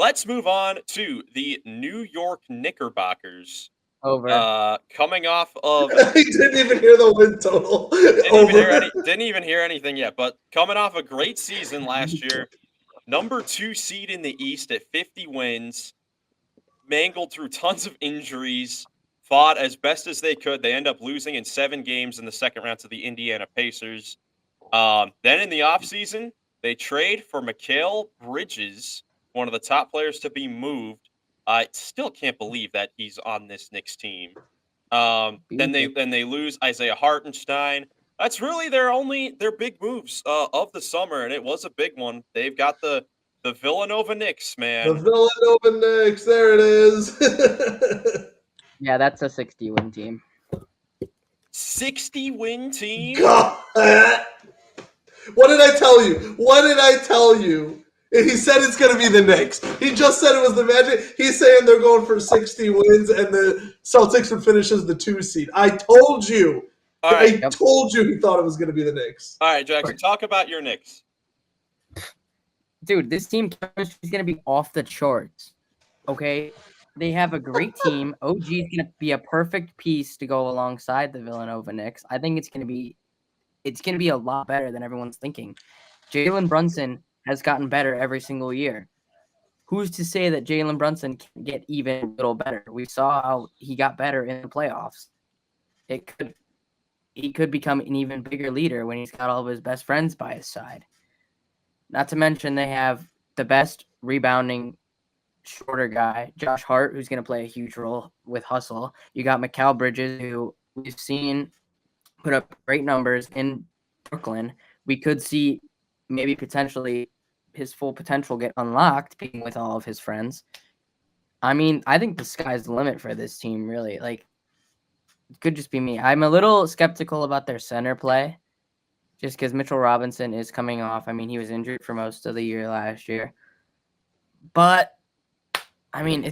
let's move on to the New York Knickerbockers. Over. Coming off of He didn't even hear the win total. didn't even hear anything yet, but coming off a great season last year, number 2 seed in the East at 50 wins, mangled through tons of injuries, fought as best as they could. They end up losing in 7 games in the second round to the Indiana Pacers. Then in the offseason, they trade for Mikal Bridges, one of the top players to be moved. I still can't believe that he's on this Knicks team. Then they lose Isaiah Hartenstein. That's really their big moves of the summer, and it was a big one. They've got the Villanova Knicks, man. The Villanova Knicks, there it is. Yeah, that's a 60-win team. 60-win team? God. What did I tell you? What did I tell you? He said it's going to be the Knicks. He just said it was the Magic. He's saying they're going for 60 wins and the Celtics would finish as the 2 seed. I told you. All right. I told you he thought it was going to be the Knicks. All right, Jackson, talk about your Knicks. Dude, this team chemistry is going to be off the charts. Okay? They have a great team. OG is going to be a perfect piece to go alongside the Villanova Knicks. I think it's going to be a lot better than everyone's thinking. Jalen Brunson has gotten better every single year. Who's to say that Jalen Brunson can get even a little better? We saw how he got better in the playoffs. He could become an even bigger leader when he's got all of his best friends by his side. Not to mention they have the best rebounding shorter guy, Josh Hart, who's going to play a huge role with hustle. You got Mikal Bridges, who we've seen put up great numbers in Brooklyn. We could see maybe potentially his full potential get unlocked being with all of his friends. I mean, I think the sky's the limit for this team, really. Like, it could just be me. I'm a little skeptical about their center play just because Mitchell Robinson is coming off. I mean, he was injured for most of the year last year. But, I mean,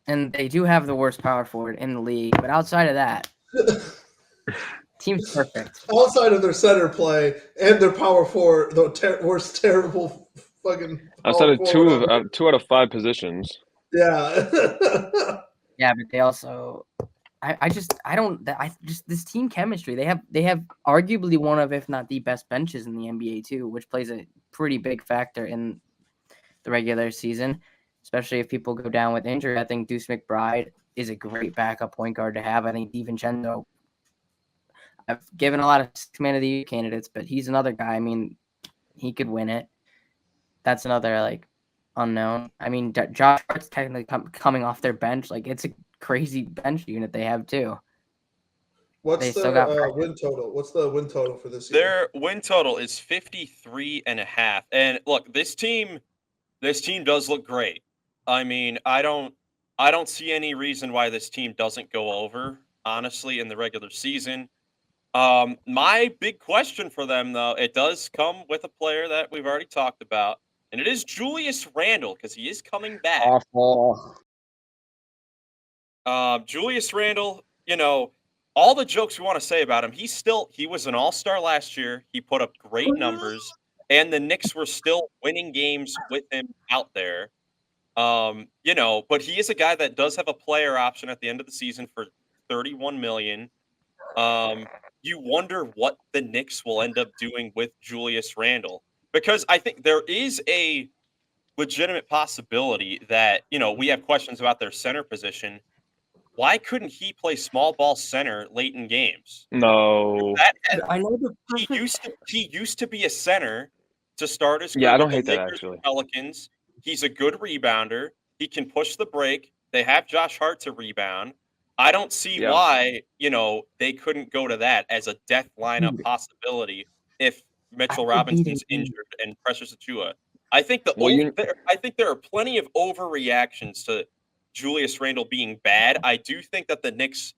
and they do have the worst power forward in the league. But outside of that, team's perfect. Outside of their center play and their power forward, the worst terrible fucking. Outside of two out of 5 positions. Yeah. Yeah, but they also, this team chemistry. They have arguably one of, if not the best benches in the NBA too, which plays a pretty big factor in the regular season, especially if people go down with injury. I think Deuce McBride is a great backup point guard to have. I think DiVincenzo. I've given a lot of man of the year candidates, but he's another guy. I mean, he could win it. That's another unknown. I mean, Josh Hart's technically coming off their bench. Like, it's a crazy bench unit they have too. What's the win total? What's the win total for this year? Their win total is 53.5. And look, this team does look great. I mean, I don't see any reason why this team doesn't go over, honestly, in the regular season. My big question for them, though, it does come with a player that we've already talked about, and it is Julius Randle, because he is coming back. Awful. Julius Randle, all the jokes we want to say about him, he was an all-star last year. He put up great numbers, and the Knicks were still winning games with him out there. But he is a guy that does have a player option at the end of the season for $31 million. You wonder what the Knicks will end up doing with Julius Randle, because I think there is a legitimate possibility that, we have questions about their center position. Why couldn't he play small ball center late in games? No. I know he used to be a center to start his career. Yeah, I don't with hate the that Lakers actually. Pelicans. He's a good rebounder. He can push the break. They have Josh Hart to rebound. I don't see why, they couldn't go to that as a death lineup possibility if Mitchell Robinson's injured and Precious Achiuwa. I think there are plenty of overreactions to Julius Randle being bad. I do think that the Knicks,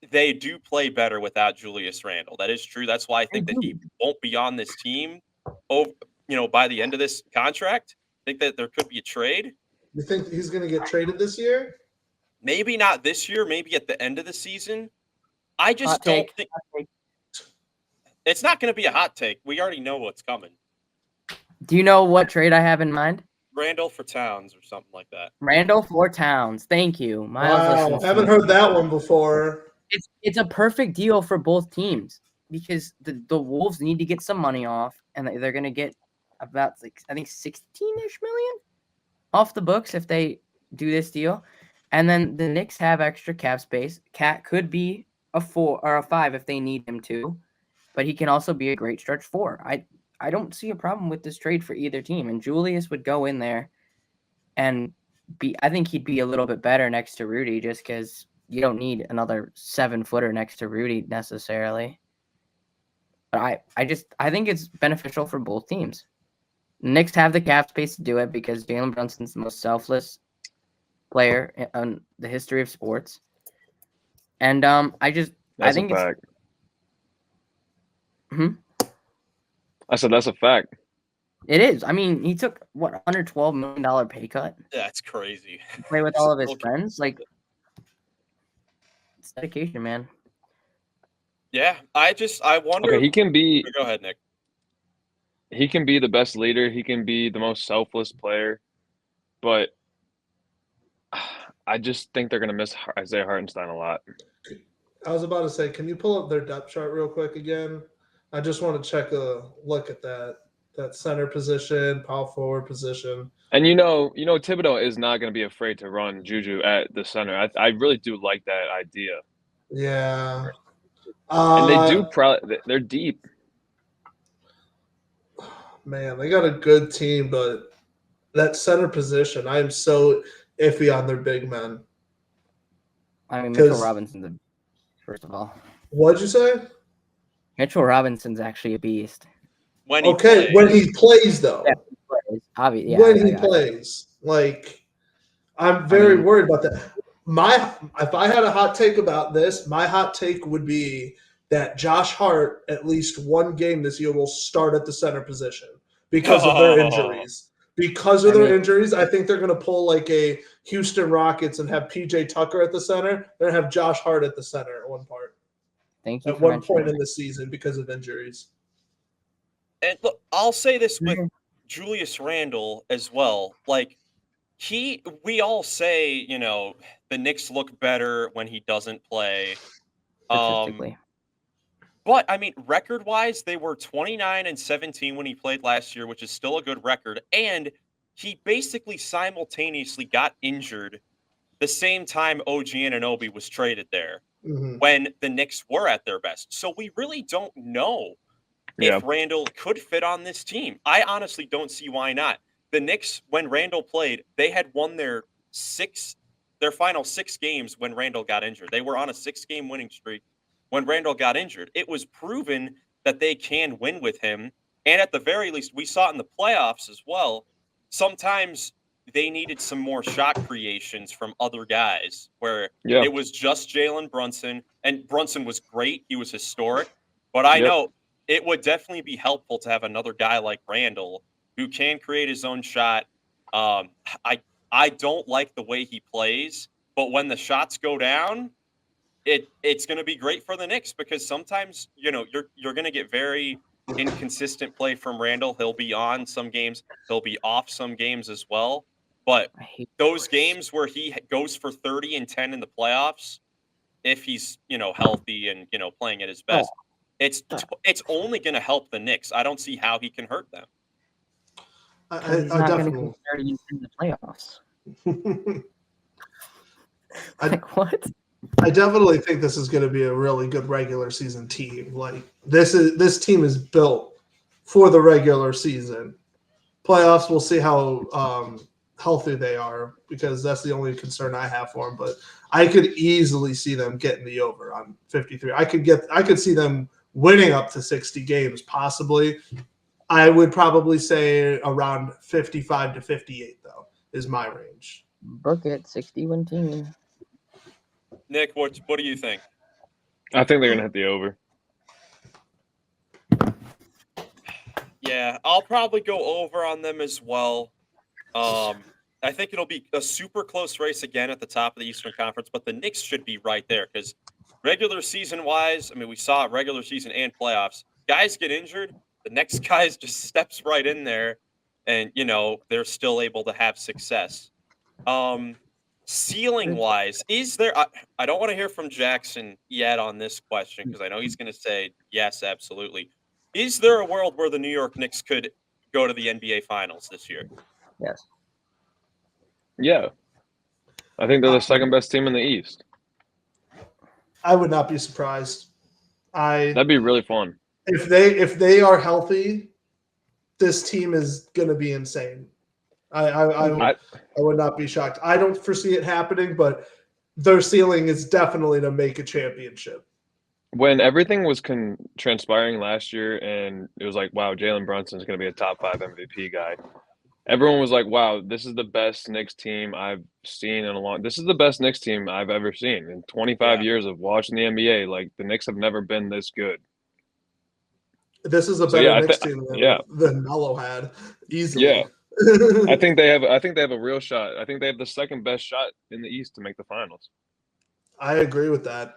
they do play better without Julius Randle. That is true. That's why I think that he won't be on this team, by the end of this contract. I think that there could be a trade. You think he's going to get traded this year? Maybe not this year, maybe at the end of the season. I just don't think – it's not going to be a hot take. We already know what's coming. Do you know what trade I have in mind? Randall for Towns or something like that. Randall for Towns. Thank you. Miles Wow, listens to haven't me. heard that one before. It's a perfect deal for both teams because the Wolves need to get some money off, and they're going to get about I think 16-ish million off the books if they do this deal. And then the Knicks have extra cap space. Cat could be a 4 or a 5 if they need him to, but he can also be a great stretch 4. I don't see a problem with this trade for either team, and Julius would go in there and I think he'd be a little bit better next to Rudy just because you don't need another 7-footer next to Rudy necessarily. But I think it's beneficial for both teams. Knicks have the cap space to do it because Jalen Brunson's the most selfless player in the history of sports. And I think a fact. it's I said that's a fact. it is. I mean, he took what $112 million pay cut. That's crazy. To play with all of his friends, like it's dedication, man. Yeah, I wonder. Okay, he can be. Go ahead, Nick. He can be the best leader. He can be the most selfless player, but I just think they're gonna miss Isaiah Hartenstein a lot. I was about to say, can you pull up their depth chart real quick again? I just want to check a look at that center position, power forward position. And Thibodeau is not going to be afraid to run Juju at the center. I really do like that idea. Yeah. And they do they're deep. Man, they got a good team, but that center position, I am so iffy on their big men. I mean, Mitchell Robinson's first of all. What'd you say? Mitchell Robinson's actually a beast. When he plays, though. Yeah, Obviously, yeah, when he plays. Like, I'm very worried about that. If I had a hot take about this, my hot take would be that Josh Hart, at least one game this year, will start at the center position because of their injuries. Because of their injuries, I think they're going to pull like a Houston Rockets and have PJ Tucker at the center. They're going to have Josh Hart at the center at one part. Thank you. At one point in the season because of injuries. And look, I'll say this with Julius Randle as well. Like, we all say, the Knicks look better when he doesn't play. Statistically. But I mean, record-wise, they were 29-17 when he played last year, which is still a good record. And he basically simultaneously got injured the same time OG Anunoby was traded there when the Knicks were at their best. So we really don't know if Randle could fit on this team. I honestly don't see why not. The Knicks, when Randle played, they had won their final 6 games when Randle got injured. They were on a 6-game winning streak when Randle got injured. It was proven that they can win with him. And at the very least, we saw it in the playoffs as well. Sometimes they needed some more shot creations from other guys where it was just Jalen Brunson. And Brunson was great. He was historic. But I know it would definitely be helpful to have another guy like Randle who can create his own shot. I don't like the way he plays, but when the shots go down, it's going to be great for the Knicks because sometimes, you're going to get very inconsistent play from Randle. He'll be on some games. He'll be off some games as well. But those games where he goes for 30 and 10 in the playoffs, if he's, healthy and, playing at his best, it's only going to help the Knicks. I don't see how he can hurt them. He's not going to go 30 in the playoffs. What? I definitely think this is going to be a really good regular season team. Like this team is built for the regular season. Playoffs, we'll see how healthy they are because that's the only concern I have for them. But I could easily see them getting the over on 53. I could see them winning up to 60 games possibly. I would probably say around 55 to 58 though is my range. Book it, 60-win team. Nick, what do you think? I think they're gonna hit the over. Yeah, I'll probably go over on them as well. I think it'll be a super close race again at the top of the Eastern Conference, but the Knicks should be right there because regular season wise, I mean, we saw it regular season and playoffs. Guys get injured, the next guy just steps right in there and they're still able to have success. Ceiling wise, is there? I don't want to hear from Jackson yet on this question because I know he's going to say yes, absolutely. Is there a world where the New York Knicks could go to the NBA Finals this year? Yes. Yeah. I think they're the second best team in the East. I would not be surprised. That'd be really fun. If they are healthy, this team is going to be insane. I would not be shocked. I don't foresee it happening, but their ceiling is definitely to make a championship. When everything was transpiring last year and it was like, wow, Jalen Brunson's going to be a top 5 MVP guy, everyone was like, wow, this is the best Knicks team I've seen in a long – this is the best Knicks team I've ever seen. In 25 years of watching the NBA, like, the Knicks have never been this good. This is a better Knicks team than Melo had, easily. Yeah. I think they have a real shot. I think they have the second best shot in the East to make the finals. I agree with that.